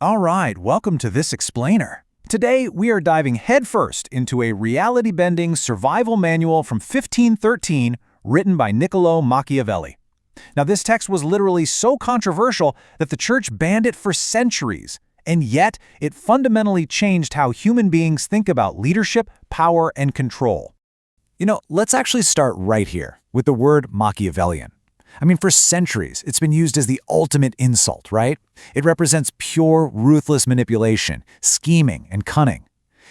All right, welcome to this explainer. Today, we are diving headfirst into a reality-bending survival manual from 1513 written by Niccolò Machiavelli. Now, this text was literally so controversial that the church banned it for centuries, and yet it fundamentally changed how human beings think about leadership, power, and control. Let's actually start right here with the word Machiavellian. For centuries, it's been used as the ultimate insult, right? It represents pure, ruthless manipulation, scheming, and cunning.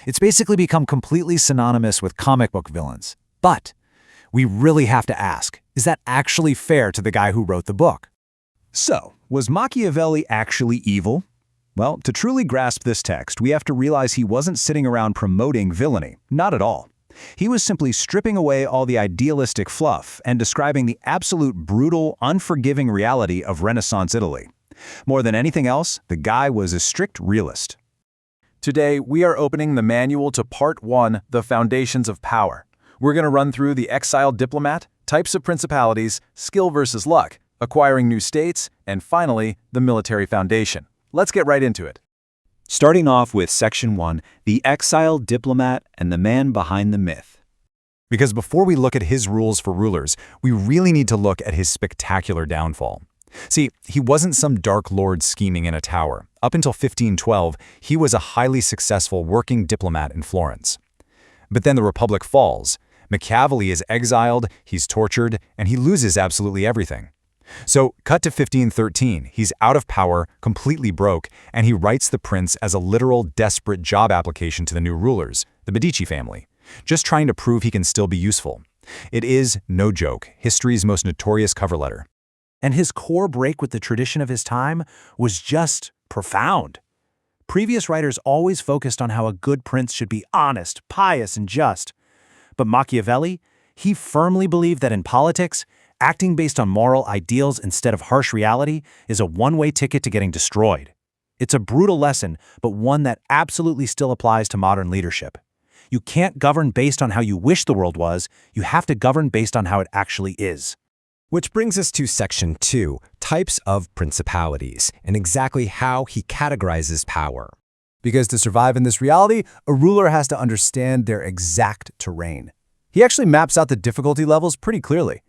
It's basically become completely synonymous with comic book villains. But we really have to ask, is that actually fair to the guy who wrote the book? So, was Machiavelli actually evil? Well, to truly grasp this text, we have to realize he wasn't sitting around promoting villainy. Not at all. He was simply stripping away all the idealistic fluff and describing the absolute brutal, unforgiving reality of Renaissance Italy. More than anything else, the guy was a strict realist. Today, we are opening the manual to Part 1, The Foundations of Power. We're going to run through the exiled diplomat, types of principalities, skill versus luck, acquiring new states, and finally, the military foundation. Let's get right into it. Starting off with Section 1, the exiled diplomat and the man behind the myth. Because before we look at his rules for rulers, we really need to look at his spectacular downfall. See, he wasn't some dark lord scheming in a tower. Up until 1512, he was a highly successful working diplomat in Florence. But then the Republic falls. Machiavelli is exiled, he's tortured, and he loses absolutely everything. So, cut to 1513, he's out of power, completely broke, and he writes the prince as a literal desperate job application to the new rulers, the Medici family, just trying to prove he can still be useful. It is, no joke, history's most notorious cover letter. And his core break with the tradition of his time was just profound. Previous writers always focused on how a good prince should be honest, pious, and just. But Machiavelli, he firmly believed that in politics, acting based on moral ideals instead of harsh reality is a one-way ticket to getting destroyed. It's a brutal lesson, but one that absolutely still applies to modern leadership. You can't govern based on how you wish the world was, you have to govern based on how it actually is. Which brings us to Section 2, Types of Principalities, and exactly how he categorizes power. Because to survive in this reality, a ruler has to understand their exact terrain. He actually maps out the difficulty levels pretty clearly.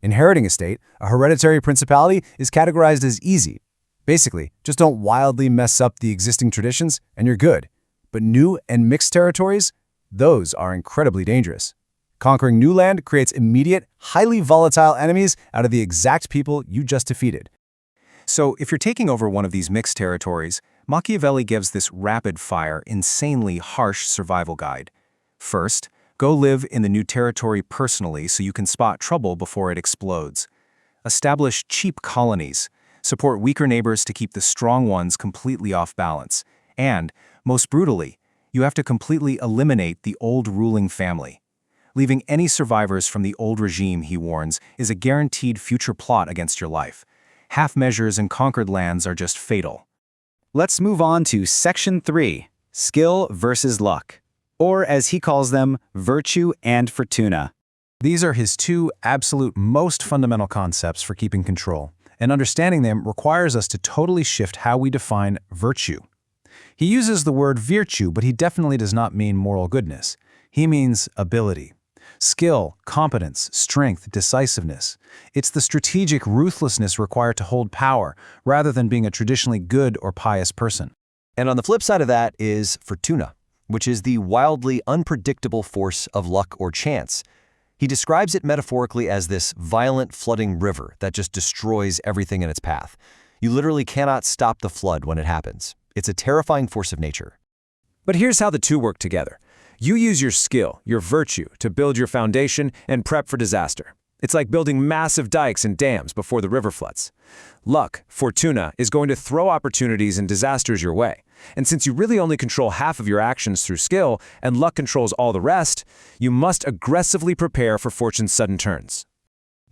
Inheriting a state, a hereditary principality, is categorized as easy. Basically, just don't wildly mess up the existing traditions and you're good. But new and mixed territories, those are incredibly dangerous. Conquering new land creates immediate, highly volatile enemies out of the exact people you just defeated. So if you're taking over one of these mixed territories, Machiavelli gives this rapid-fire, insanely harsh survival guide. First, go live in the new territory personally so you can spot trouble before it explodes. Establish cheap colonies. Support weaker neighbors to keep the strong ones completely off balance. And, most brutally, you have to completely eliminate the old ruling family. Leaving any survivors from the old regime, he warns, is a guaranteed future plot against your life. Half measures and conquered lands are just fatal. Let's move on to Section 3, Skill versus Luck, or as he calls them, Virtue and Fortuna. These are his two absolute most fundamental concepts for keeping control, and understanding them requires us to totally shift how we define virtue. He uses the word virtue, but he definitely does not mean moral goodness. He means ability. Skill, competence, strength, decisiveness. It's the strategic ruthlessness required to hold power, rather than being a traditionally good or pious person. And on the flip side of that is Fortuna, which is the wildly unpredictable force of luck or chance. He describes it metaphorically as this violent flooding river that just destroys everything in its path. You literally cannot stop the flood when it happens. It's a terrifying force of nature. But here's how the two work together. You use your skill, your virtue, to build your foundation and prep for disaster. It's like building massive dikes and dams before the river floods. Luck, Fortuna, is going to throw opportunities and disasters your way. And since you really only control half of your actions through skill, and luck controls all the rest, you must aggressively prepare for fortune's sudden turns.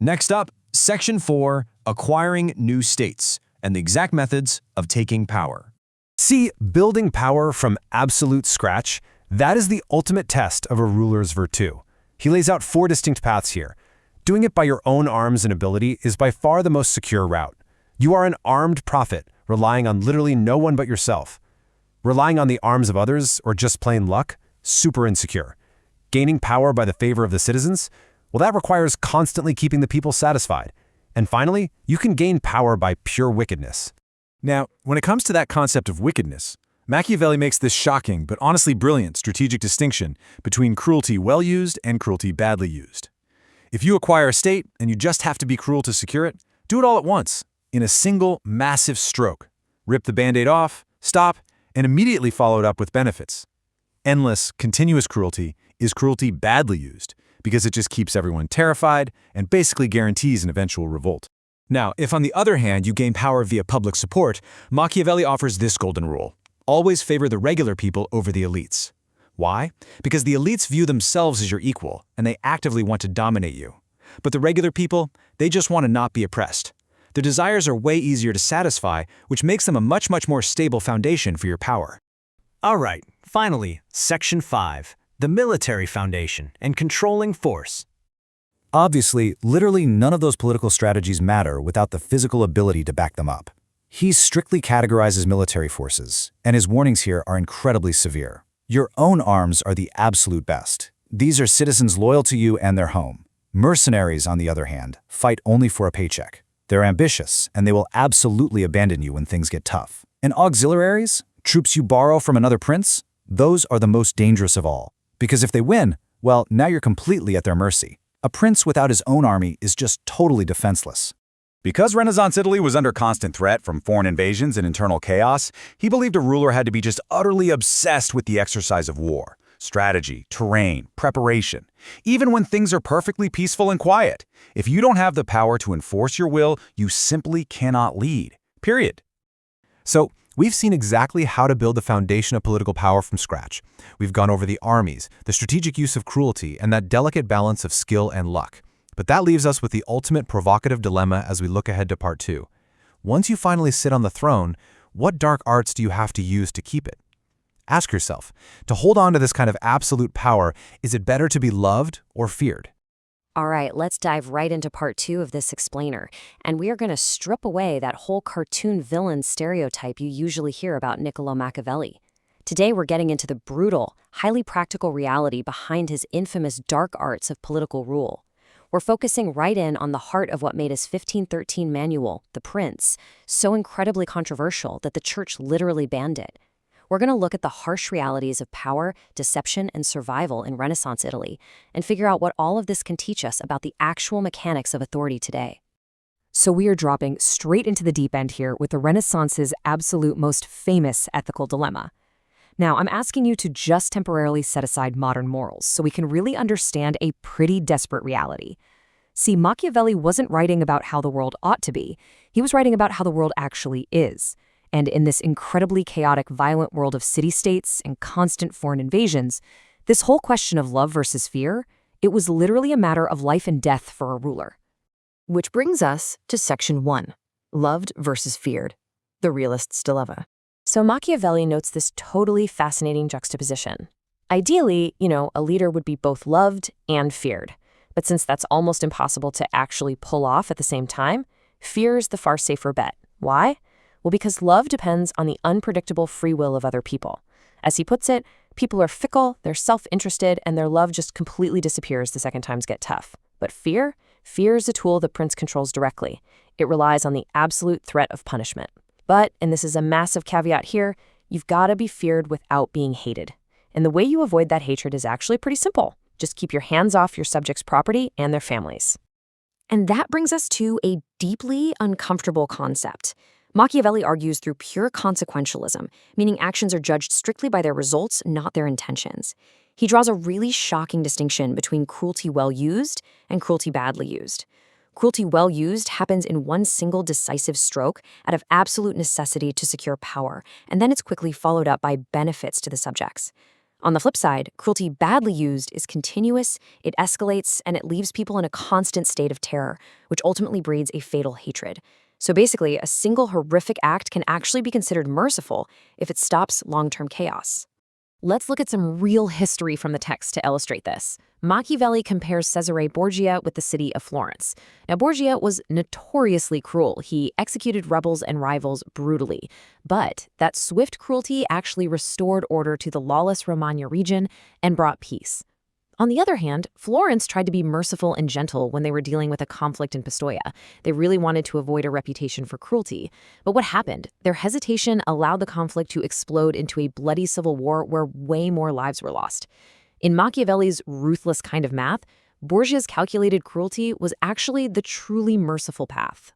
Next up, Section 4, Acquiring New States, and the exact methods of taking power. See, building power from absolute scratch, that is the ultimate test of a ruler's virtue. He lays out 4 distinct paths here. Doing it by your own arms and ability is by far the most secure route. You are an armed prophet, relying on literally no one but yourself. Relying on the arms of others or just plain luck? Super insecure. Gaining power by the favor of the citizens? Well, that requires constantly keeping the people satisfied. And finally, you can gain power by pure wickedness. Now, when it comes to that concept of wickedness, Machiavelli makes this shocking but honestly brilliant strategic distinction between cruelty well used and cruelty badly used. If you acquire a state and you just have to be cruel to secure it, do it all at once, in a single massive stroke. Rip the Band-Aid off, stop, and immediately follow it up with benefits. Endless, continuous cruelty is cruelty badly used because it just keeps everyone terrified and basically guarantees an eventual revolt. Now, if on the other hand you gain power via public support, Machiavelli offers this golden rule. Always favor the regular people over the elites. Why? Because the elites view themselves as your equal, and they actively want to dominate you. But the regular people, they just want to not be oppressed. Their desires are way easier to satisfy, which makes them a much more stable foundation for your power. All right, finally, Section 5, the military foundation and controlling force. Obviously, literally none of those political strategies matter without the physical ability to back them up. He strictly categorizes military forces, and his warnings here are incredibly severe. Your own arms are the absolute best. These are citizens loyal to you and their home. Mercenaries, on the other hand, fight only for a paycheck. They're ambitious, and they will absolutely abandon you when things get tough. And auxiliaries, troops you borrow from another prince, those are the most dangerous of all. Because if they win, well, now you're completely at their mercy. A prince without his own army is just totally defenseless. Because Renaissance Italy was under constant threat from foreign invasions and internal chaos, he believed a ruler had to be just utterly obsessed with the exercise of war, strategy, terrain, preparation. Even when things are perfectly peaceful and quiet, if you don't have the power to enforce your will, you simply cannot lead. Period. So, we've seen exactly how to build the foundation of political power from scratch. We've gone over the armies, the strategic use of cruelty, and that delicate balance of skill and luck. But that leaves us with the ultimate provocative dilemma as we look ahead to part 2. Once you finally sit on the throne, what dark arts do you have to use to keep it? Ask yourself, to hold on to this kind of absolute power, is it better to be loved or feared? All right, let's dive right into part 2 of this explainer, and we are going to strip away that whole cartoon villain stereotype you usually hear about Niccolò Machiavelli. Today we're getting into the brutal, highly practical reality behind his infamous dark arts of political rule. We're focusing right in on the heart of what made his 1513 manual, The Prince, so incredibly controversial that the church literally banned it. We're going to look at the harsh realities of power, deception, and survival in Renaissance Italy, and figure out what all of this can teach us about the actual mechanics of authority today. So we are dropping straight into the deep end here with the Renaissance's absolute most famous ethical dilemma. Now, I'm asking you to just temporarily set aside modern morals so we can really understand a pretty desperate reality. See, Machiavelli wasn't writing about how the world ought to be. He was writing about how the world actually is. And in this incredibly chaotic, violent world of city-states and constant foreign invasions, this whole question of love versus fear, it was literally a matter of life and death for a ruler. Which brings us to Section 1, Loved versus Feared, the realist's dilemma. So Machiavelli notes this totally fascinating juxtaposition. Ideally, a leader would be both loved and feared. But since that's almost impossible to actually pull off at the same time, fear is the far safer bet. Why? Well, because love depends on the unpredictable free will of other people. As he puts it, people are fickle, they're self-interested, and their love just completely disappears the second times get tough. But fear is a tool the prince controls directly. It relies on the absolute threat of punishment. But, and this is a massive caveat here, you've got to be feared without being hated. And the way you avoid that hatred is actually pretty simple. Just keep your hands off your subjects' property and their families. And that brings us to a deeply uncomfortable concept. Machiavelli argues through pure consequentialism, meaning actions are judged strictly by their results, not their intentions. He draws a really shocking distinction between cruelty well used and cruelty badly used. Cruelty well used happens in one single decisive stroke out of absolute necessity to secure power, and then it's quickly followed up by benefits to the subjects. On the flip side, cruelty badly used is continuous, it escalates, and it leaves people in a constant state of terror, which ultimately breeds a fatal hatred. So basically, a single horrific act can actually be considered merciful if it stops long-term chaos. Let's look at some real history from the text to illustrate this. Machiavelli compares Cesare Borgia with the city of Florence. Now, Borgia was notoriously cruel. He executed rebels and rivals brutally. But that swift cruelty actually restored order to the lawless Romagna region and brought peace. On the other hand, Florence tried to be merciful and gentle when they were dealing with a conflict in Pistoia. They really wanted to avoid a reputation for cruelty. But what happened? Their hesitation allowed the conflict to explode into a bloody civil war where way more lives were lost. In Machiavelli's ruthless kind of math, Borgia's calculated cruelty was actually the truly merciful path.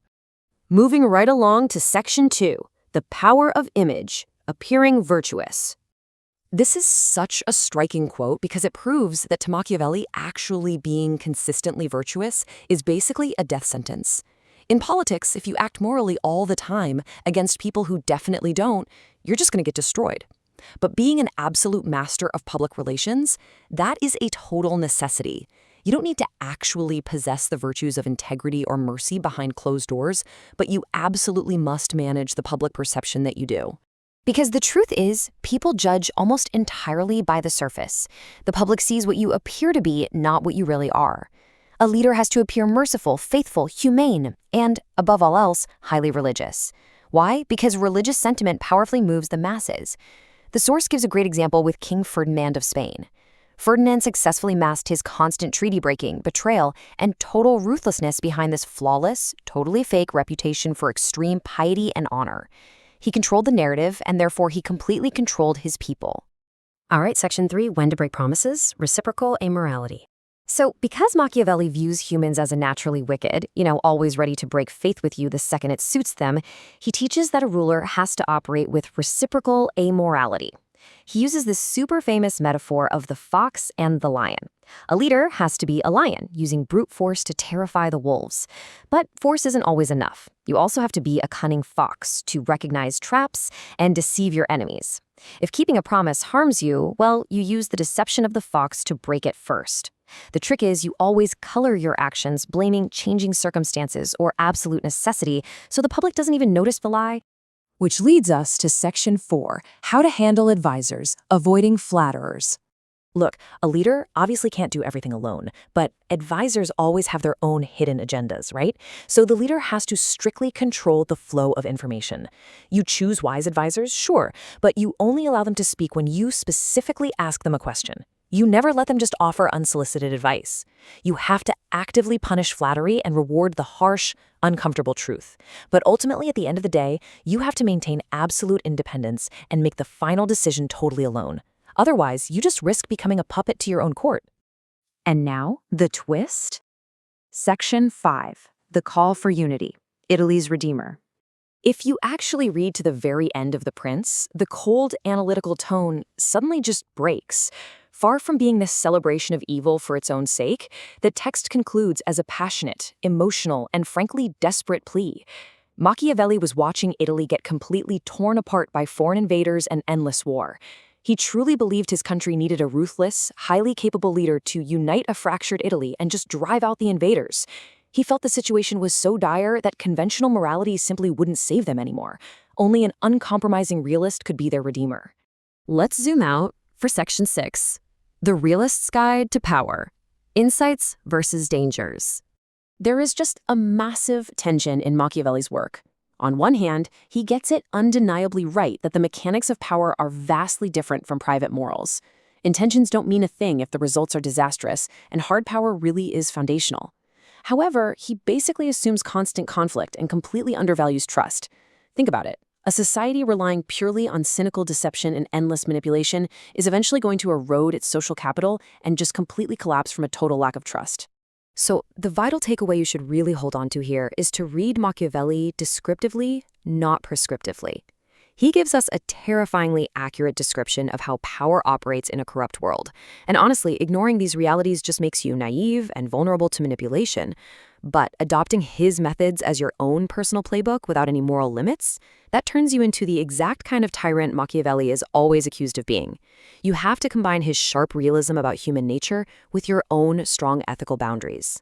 Moving right along to Section 2, the power of image, appearing virtuous. This is such a striking quote because it proves that to Machiavelli, actually being consistently virtuous is basically a death sentence. In politics, if you act morally all the time against people who definitely don't, you're just going to get destroyed. But being an absolute master of public relations, that is a total necessity. You don't need to actually possess the virtues of integrity or mercy behind closed doors, but you absolutely must manage the public perception that you do. Because the truth is, people judge almost entirely by the surface. The public sees what you appear to be, not what you really are. A leader has to appear merciful, faithful, humane, and, above all else, highly religious. Why? Because religious sentiment powerfully moves the masses. The source gives a great example with King Ferdinand of Spain. Ferdinand successfully masked his constant treaty breaking, betrayal, and total ruthlessness behind this flawless, totally fake reputation for extreme piety and honor. He controlled the narrative, and therefore he completely controlled his people. All right, Section 3, when to break promises, reciprocal amorality. So because Machiavelli views humans as a naturally wicked, always ready to break faith with you the second it suits them, he teaches that a ruler has to operate with reciprocal amorality. He uses this super famous metaphor of the fox and the lion. A leader has to be a lion, using brute force to terrify the wolves. But force isn't always enough. You also have to be a cunning fox to recognize traps and deceive your enemies. If keeping a promise harms you, well, you use the deception of the fox to break it first. The trick is you always color your actions, blaming changing circumstances or absolute necessity, so the public doesn't even notice the lie. Which leads us to Section 4, how to handle advisors, avoiding flatterers. Look, a leader obviously can't do everything alone, but advisors always have their own hidden agendas, right? So the leader has to strictly control the flow of information. You choose wise advisors, sure, but you only allow them to speak when you specifically ask them a question. You never let them just offer unsolicited advice. You have to actively punish flattery and reward the harsh, uncomfortable truth. But ultimately, at the end of the day, you have to maintain absolute independence and make the final decision totally alone. Otherwise, you just risk becoming a puppet to your own court. And now, the twist? Section 5, the call for unity, Italy's redeemer. If you actually read to the very end of The Prince, the cold, analytical tone suddenly just breaks. Far from being this celebration of evil for its own sake, the text concludes as a passionate, emotional, and frankly desperate plea. Machiavelli was watching Italy get completely torn apart by foreign invaders and endless war. He truly believed his country needed a ruthless, highly capable leader to unite a fractured Italy and just drive out the invaders. He felt the situation was so dire that conventional morality simply wouldn't save them anymore. Only an uncompromising realist could be their redeemer. Let's zoom out for Section 6, the realist's guide to power, insights versus dangers. There is just a massive tension in Machiavelli's work. On one hand, he gets it undeniably right that the mechanics of power are vastly different from private morals. Intentions don't mean a thing if the results are disastrous, and hard power really is foundational. However, he basically assumes constant conflict and completely undervalues trust. Think about it. A society relying purely on cynical deception and endless manipulation is eventually going to erode its social capital and just completely collapse from a total lack of trust. So the vital takeaway you should really hold on to here is to read Machiavelli descriptively, not prescriptively. He gives us a terrifyingly accurate description of how power operates in a corrupt world. And honestly, ignoring these realities just makes you naive and vulnerable to manipulation. But adopting his methods as your own personal playbook without any moral limits, that turns you into the exact kind of tyrant Machiavelli is always accused of being. You have to combine his sharp realism about human nature with your own strong ethical boundaries.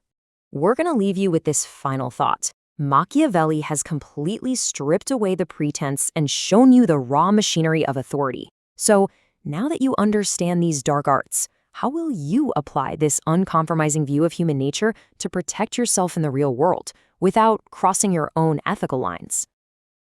We're going to leave you with this final thought. Machiavelli has completely stripped away the pretense and shown you the raw machinery of authority. So, Now that you understand these dark arts, how will you apply this uncompromising view of human nature to protect yourself in the real world without crossing your own ethical lines?